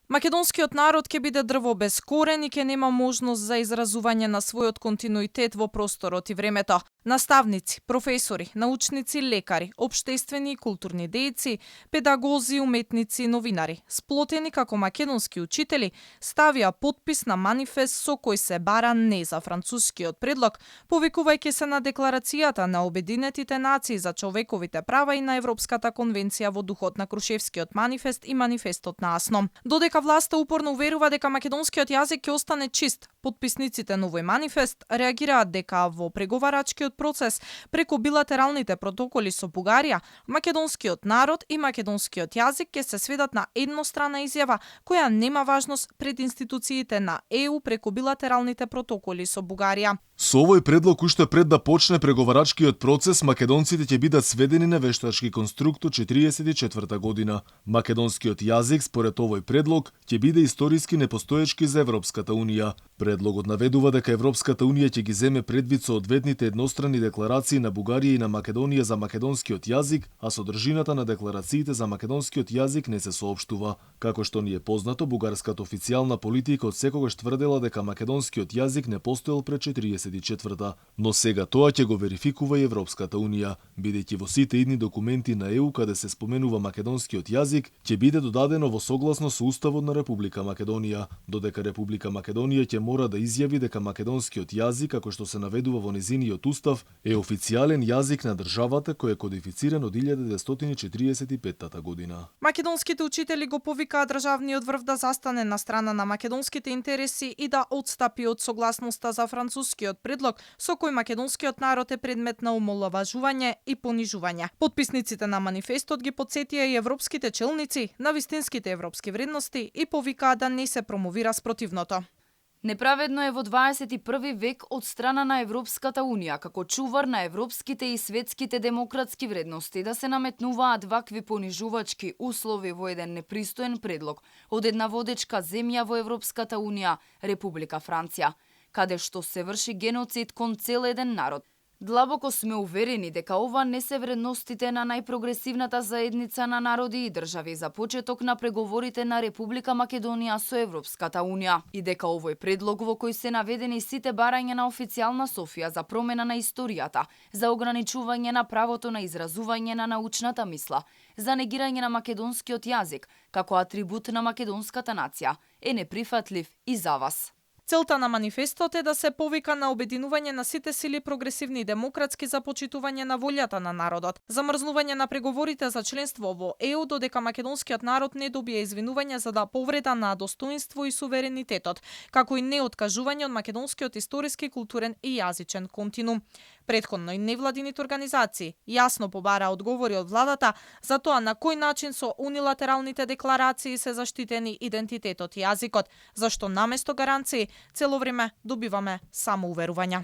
Македонскиот народ ќе биде дрво без корен и ќе нема можност за изразување на својот континуитет во просторот и времето. Наставници, професори, научници, лекари, општествени и културни дејци, педагози, уметници, новинари, сплотени како македонски учители, ставија потпис на манифест со кој се бара не за францускиот предлог, повикувајќи се на декларацијата на Обединетите нации за човековите права и на Европската конвенција во духот на Крушевскиот манифест и манифестот на АСНОМ. Додека власта упорно уверува дека македонскиот јазик ќе остане чист, потписниците на овој манифест реагираат дека во преговарачкиот процес преку билатералните протоколи со Бугарија, македонскиот народ и македонскиот јазик ќе се сведат на еднострана изјава која нема важност пред институциите на ЕУ преку билатералните протоколи со Бугарија. Со овој предлог уште пред да почне преговарачкиот процес, македонците ќе бидат сведени на вештачки конструкт од 44 година. Македонскиот јазик, според овој предлог, ќе биде историски непостоечки за Европската унија. Предлогот наведува дека Европската унија ќе ги земе предвид со одветните еднострани декларации на Бугарија и на Македонија за македонскиот јазик, а содржината на декларациите за македонскиот јазик не се соопштува. Како што ни е познато, бугарската официјална политика одсекогаш тврдела дека македонскиот јазик не постоел пред 44-та, но сега тоа ќе го верификува и Европската унија, бидејќи во сите идни документи на ЕУ каде се споменува македонскиот јазик, ќе биде додадено во согласно со Уставот на Република Македонија, додека Република Македонија ќе мора да изјави дека македонскиот јазик, како што се наведува во незиниот устав, е официјален јазик на државата кој е кодифициран од 1945 година. Македонските учители го повикаа државниот врв да застане на страна на македонските интереси и да отстапи од согласноста за францускиот предлог со кој македонскиот народ е предмет на омаловажување и понижување. Потписниците на манифестот ги потсетија и европските челници на вистинските европски вредности и повикаа да не се промовира спротивното. Неправедно е во 21 век од страна на Европската унија, како чувар на европските и светските демократски вредности, да се наметнуваат вакви понижувачки услови во еден непристоен предлог од една водечка земја во Европската унија, Република Франција, каде што се врши геноцид кон цел еден народ. Длабоко сме уверени дека ова не се вредностите на најпрогресивната заедница на народи и држави за почеток на преговорите на Република Македонија со Европската унија и дека овој предлог во кој се наведени сите барања на официјална Софија за промена на историјата, за ограничување на правото на изразување на научната мисла, за негирање на македонскиот јазик како атрибут на македонската нација е неприфатлив и за вас. Целта на манифестот е да се повика на обединување на сите сили прогресивни и демократски за почитување на волјата на народот, замрзнување на преговорите за членство во ЕУ додека македонскиот народ не добие извинување за да повреда на достоинство и суверенитетот, како и неоткажување од македонскиот историски, културен и јазичен континуум. Претходно и невладините организации јасно побараа одговори од владата за тоа на кој начин со унилатералните декларации се заштитени идентитетот и јазикот, зашто наместо гаранции цело време добиваме само уверувања.